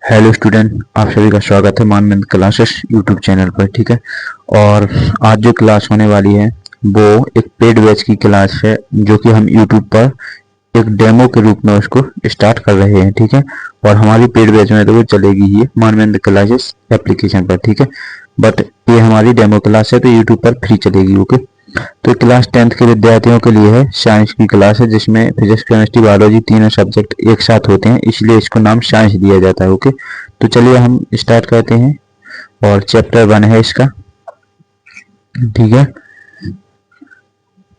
Hello student, आप सभी का स्वागत है मानवंत क्लासेस यूट्यूब चैनल पर। ठीक है। और आज जो क्लास होने वाली है वो एक पेड बैच की क्लास है, जो कि हम यूट्यूब पर एक डेमो के रूप में उसको स्टार्ट कर रहे हैं। ठीक है। और हमारी पेड बैच में तो वो चलेगी ही मानवंत क्लासेस एप्लीकेशन पर। ठीक है। बट ये हमारी डेमो क्लास है तो यूट्यूब पर फ्री चलेगी। ओके। तो क्लास 10th के विद्यार्थियों के लिए है, साइंस की क्लास है जिसमें फिजिक्स केमिस्ट्री बायोलॉजी तीनों सब्जेक्ट एक साथ होते हैं, इसलिए इसको नाम साइंस दिया जाता है। ओके। तो चलिए हम स्टार्ट करते हैं। और चैप्टर 1 है इसका। ठीक है।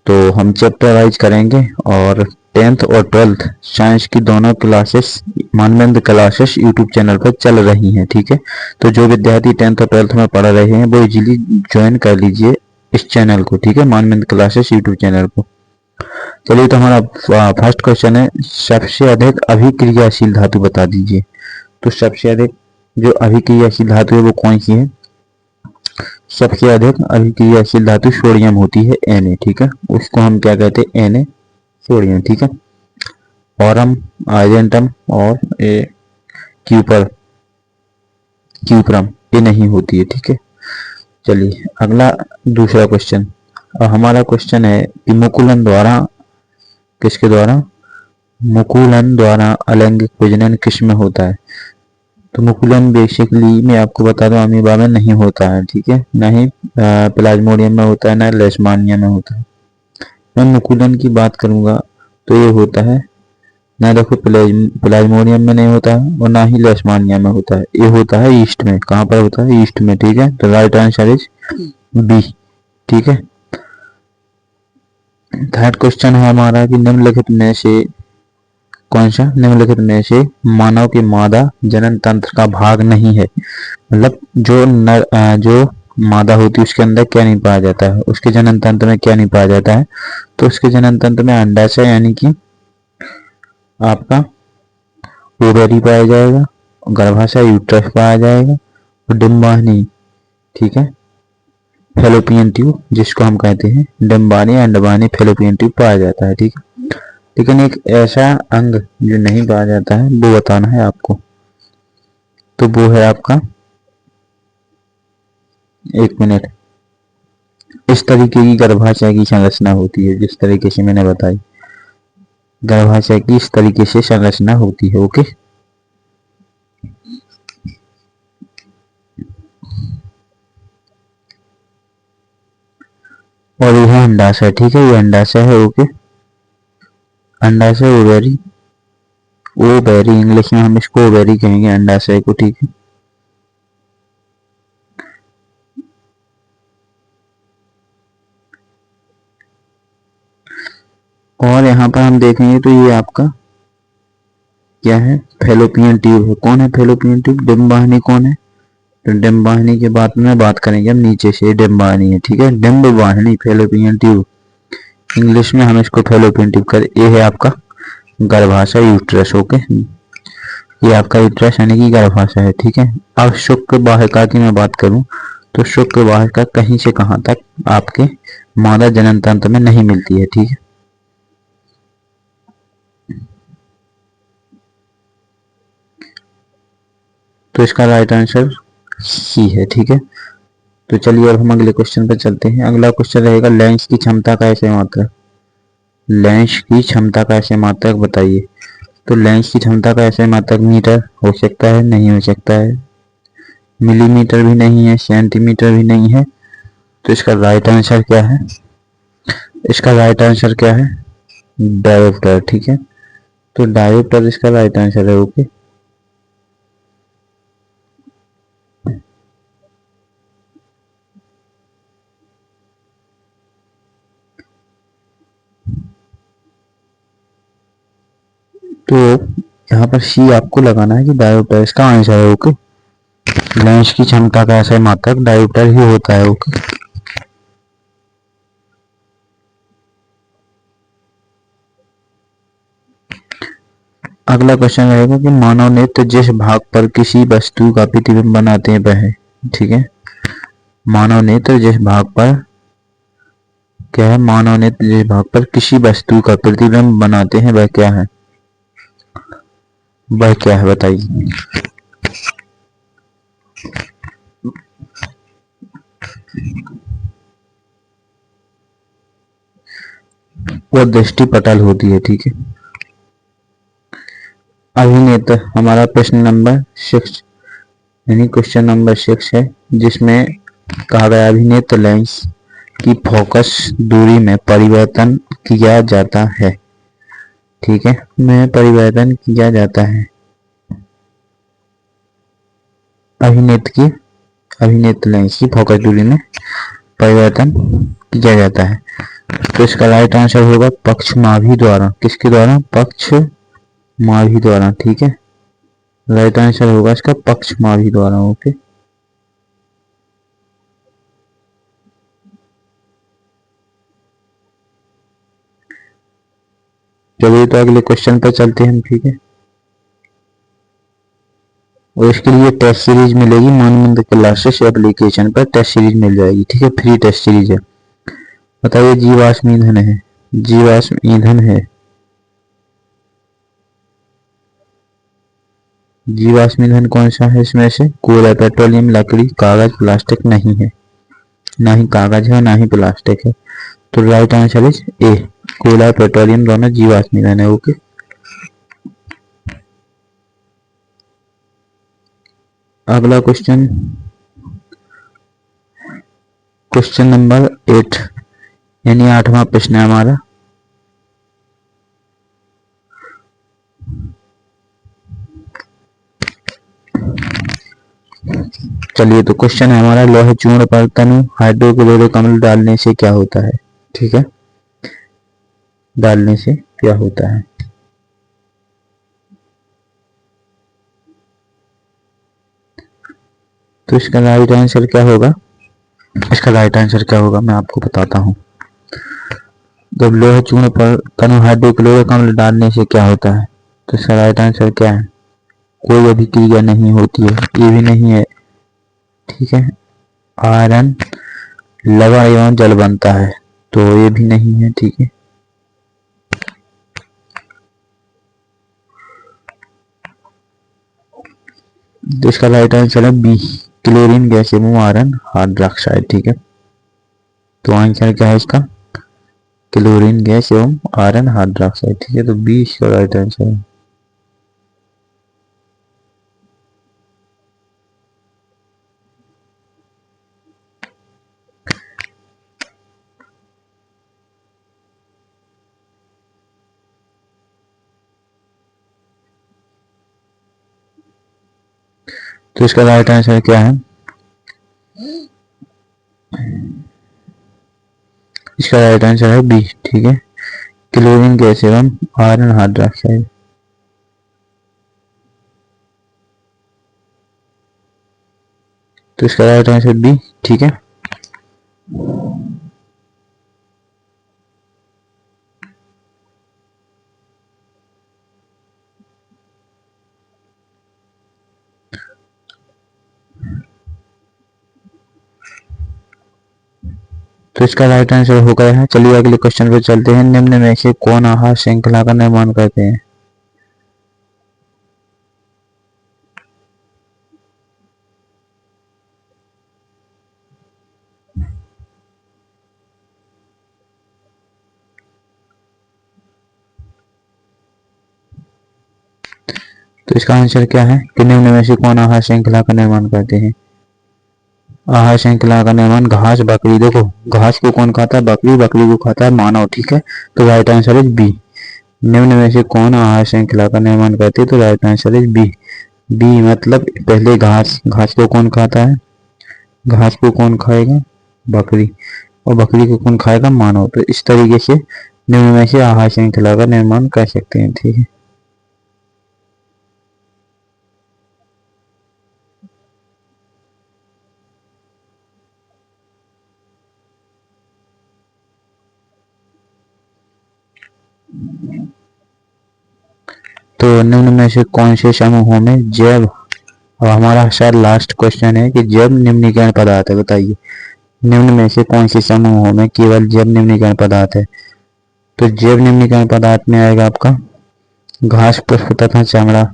तो हम चैप्टर वाइज करेंगे। और 10th और 12th साइंस की दोनों क्लासेस मानवंत क्लासेस यूट्यूब चैनल पर चल रही हैं। ठीक है। तो जो विद्यार्थी 10th और 12th में पढ़ रहे हैं वो इजीली ज्वाइन कर लीजिए इस चैनल को। ठीक है, मानवंत क्लासेस यूट्यूब चैनल को। चलिए, तो हमारा फर्स्ट क्वेश्चन है, सबसे अधिक अभिक्रियाशील धातु बता दीजिए। तो सबसे अधिक जो अभिक्रियाशील धातु है वो कौन सी है? सबसे अधिक अभिक्रियाशील धातु सोडियम होती है, Na। ठीक है, उसको हम क्या कहते हैं? Na sodium. ठीक है। ऑरम, आर्जेंटम और क्यूपरम ये नहीं होती है। ठीक है। चलिए अगला दूसरा क्वेश्चन। और हमारा क्वेश्चन है कि मुकुलन द्वारा, किसके द्वारा? मुकुलन द्वारा अलैंगिक प्रजनन किसमें होता है? तो मुकुलन बेसिकली मैं आपको बता दूं अमीबा में नहीं होता है। ठीक है, ना ही प्लाज्मोडियम में होता है, ना लेशमानिया में होता है। मैं मुकुलन की बात करूंगा तो ये होता है, ना देखो प्लाज्मोडियम में नहीं होता है और ना ही लेशमानिया में होता है, ये होता है ईस्ट में। कहाँ पर होता है? ईस्ट में। ठीक है, तो राइट आंसर इज बी। ठीक है। थर्ड क्वेश्चन है हमारा कि निम्नलिखित में से कौन सा, निम्नलिखित में से मानव की मादा जनन तंत्र का भाग नहीं है? मतलब जो मादा होती है उसके अंदर क्या नहीं पाया जाता है, उसके जनन तंत्र में क्या नहीं पाया जाता है? तो उसके जनन तंत्र में अंडाशय यानी कि आपका ओवरी पाया जाएगा, गर्भाशय यूट्रस पाया जाएगा, और डिम्बानी, ठीक है, फेलोपियन ट्यूब जिसको हम कहते हैं डिम्बानी अंडबानी फेलोपियन ट्यूब पाया जाता है। ठीक है। लेकिन एक ऐसा अंग जो नहीं पाया जाता है वो बताना है आपको। तो वो है आपका, एक मिनट, इस तरीके की गर्भाशय की संरचना होती है जिस तरीके से मैंने बताई। गर्भाशय की इस तरीके से संरचना होती है। ओके। और यह अंडाशय। ठीक है, ये अंडाशय है। ओके। अंडाशय ओवेरी, ओवेरी इंग्लिश में हम इसको ओवेरी कहेंगे अंडाशय को। ठीक है। और यहाँ पर हम देखेंगे तो ये आपका क्या है? फेलोपियन ट्यूब है। कौन है फेलोपियन ट्यूब? डिम्बानी कौन है? तो डिम्बानी के बाद में बात करेंगे हम, नीचे से डिम्बानी है। ठीक है, डिम्बवाहिनी फेलोपियन ट्यूब, इंग्लिश में हम इसको फेलोपियन ट्यूब कर। ये है आपका गर्भाशय यूट्रस। ओके, ये आपका यूट्रस यानी कि गर्भाशय है। ठीक है। अब शुक्र वाहिका की मैं बात करूं तो शुक्र वाहिका कहीं से कहां तक आपके मादा जनन तंत्र में नहीं मिलती है। ठीक है। तो इसका राइट आंसर सी है। ठीक है। तो चलिए अब हम अगले क्वेश्चन पर चलते हैं। अगला क्वेश्चन रहेगा, लेंस की क्षमता का ऐसे मात्रक। लेंस की क्षमता का ऐसे मात्रक बताइए। तो लेंस की क्षमता का ऐसे मात्रक मीटर हो सकता है? नहीं हो सकता है। मिलीमीटर भी नहीं है, सेंटीमीटर भी नहीं है। तो इसका राइट आंसर क्या है? इसका राइट आंसर क्या है? डायोप्टर। ठीक है। तो डायोप्टर इसका राइट आंसर है। ओके। तो यहाँ पर सी आपको लगाना है कि डायोप्टर इसका आंसर है। ओके। लेंस की क्षमता का ऐसा मात्रक डायोप्टर ही होता है। ओके। अगला क्वेश्चन रहेगा कि मानव नेत्र जिस भाग पर किसी वस्तु का प्रतिबिंब बनाते हैं वह है। ठीक है। मानव नेत्र जिस भाग पर क्या है? मानव नेत्र जिस भाग पर किसी वस्तु का प्रतिबिंब बनाते हैं वह क्या है? वह क्या है बताइए। वो दृष्टि पटल होती है। ठीक है, अभिनेत्र हमारा प्रश्न नंबर 6 यानी क्वेश्चन नंबर 6 है, जिसमें कहा गया अभिनेत्र लेंस की फोकस दूरी में परिवर्तन किया जाता है। ठीक है, में परिवर्तन किया जाता है अभिनेत्र लेंस की फोकस दूरी में परिवर्तन किया जाता है। तो इसका राइट आंसर होगा पक्षमाभी द्वारा। किसके द्वारा? पक्षमाभी द्वारा। ठीक है, राइट आंसर होगा इसका पक्षमाभी द्वारा। ओके, चलिए तो अगले क्वेश्चन पर चलते हैं। ठीक है, और इसके लिए टेस्ट सीरीज मिलेगी मानदंड क्लासेस एप्लीकेशन पर, टेस्ट सीरीज मिल जाएगी। ठीक है, फ्री टेस्ट सीरीज है। बताइए, जीवाश्म ईंधन है, जीवाश्म ईंधन है, जीवाश्म ईंधन कौन सा है इसमें से? कोयला, पेट्रोलियम, लकड़ी, कागज, प्लास्टिक नहीं है, ना ही कागज है ना ही प्लास्टिक है। तो राइट आंसर इज ए, कोयला पेट्रोलियम दोनों जीवाश्म ईंधन है। ओके, अगला क्वेश्चन, क्वेश्चन नंबर 8 यानी 8वां प्रश्न है हमारा। चलिए तो क्वेश्चन है हमारा, लोह चूर्ण पर तनु हाइड्रोक्लोरिक अम्ल डालने से क्या होता है? ठीक है, डालने से क्या होता है? तो इसका राइट आंसर क्या होगा? इसका राइट आंसर क्या होगा मैं आपको बताता हूँ। जब लोह चूर्ण पर तनु हाइड्रोक्लोरिक अम्ल डालने से क्या होता है, तो इसका राइट आंसर क्या है? कोई अभिक्रिया नहीं होती है, ये भी नहीं है। ठीक है, आयरन लवण एवं जल बनता है, तो ये भी नहीं है। ठीक है, तो इसका राइट आंसर है बी, क्लोरीन गैस एवं आयरन हाइड्रोक्साइड। ठीक है, तो आंसर क्या है इसका? क्लोरीन गैस एवं आयरन हाइड्रोक्साइड। ठीक है, तो बी इसका राइट आंसर है। तो इसका राइट आंसर क्या है? इसका राइट आंसर है बी। ठीक है, क्लोरीन गैस एवं आयरन हाइड्रोक्साइड। तो इसका राइट आंसर बी। ठीक है, तो इसका राइट आंसर हो गया है। चलिए अगले क्वेश्चन पे चलते हैं। निम्न में से कौन आहार श्रृंखला का निर्माण करते हैं? तो इसका आंसर क्या है कि निम्न में से कौन आहार श्रृंखला का निर्माण करते हैं? आहार श्रृंखला का निर्माण घास, बकरी। देखो, घास को कौन खाता है? बकरी, बकरी को खाता है मानव। ठीक है, तो राइट आंसर इज बी। निम्न में से कौन आहार श्रृंखला का निर्माण करते हैं? तो right answer is B. B मतलब पहले घास, घास को कौन खाता है? घास को कौन खाएगा? बकरी, और बकरी को कौन खाएगा? मानव। तो इस तरीके से निम्न में से आहार श्रृंखला का निर्माण कर सकते हैं। ठीक है, तो निम्न में से कौन से समूहों में जैव, और हमारा शायद लास्ट क्वेश्चन है कि जैव निम्नीकरण पदार्थ है। बताइए, निम्न में से कौन से समूहों में केवल जैव निम्नीकरण पदार्थ है? तो जैव निम्नीकरण पदार्थ में आएगा आपका घास, पुष्प तथा चमड़ा,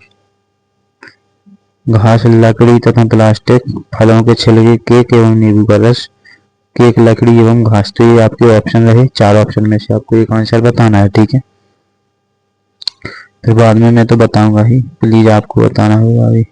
घास, लकड़ी तथा प्लास्टिक, फलों के छिलके, केक एवं नींबू का रस, केक, लकड़ी एवं घास। तो ये आपके ऑप्शन रहे, 4 ऑप्शन में से आपको एक आंसर बताना है, ठीक है। फिर बाद में मैं तो बताऊंगा ही, प्लीज आपको बताना होगा अभी।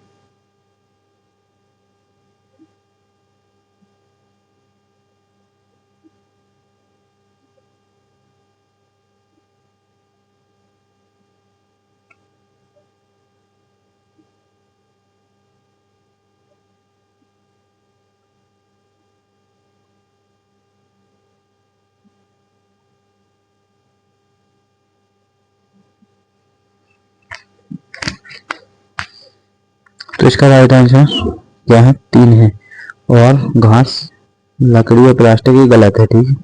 तो इसका राइट आंसर क्या है, 3 है। और घास, लकड़ी और प्लास्टिक ये गलत है, ठीक है।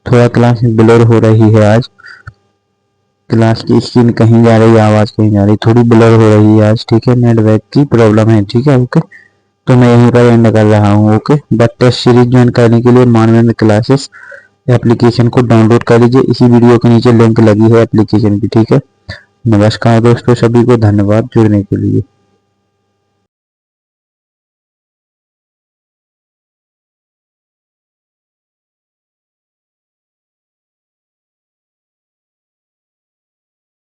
थोड़ा क्लास में ब्लर हो रही है आज, क्लास की स्क्रीन कहीं जा रही है, आवाज कहीं जा रही है, थोड़ी ब्लर हो रही है आज, ठीक है। नेटवर्क की प्रॉब्लम है, ठीक है, ओके। तो मैं यहीं पर एंड कर रहा हूँ, okay. But test series join करने के लिए मानवेंद्र क्लासेस एप्लीकेशन को डाउनलोड कर लीजिए, इसी वीडियो के नीचे लिंक लगी है एप्लीकेशन की, ठीक है। नमस्कार दोस्तों, सभी को धन्यवाद जुड़ने के लिए।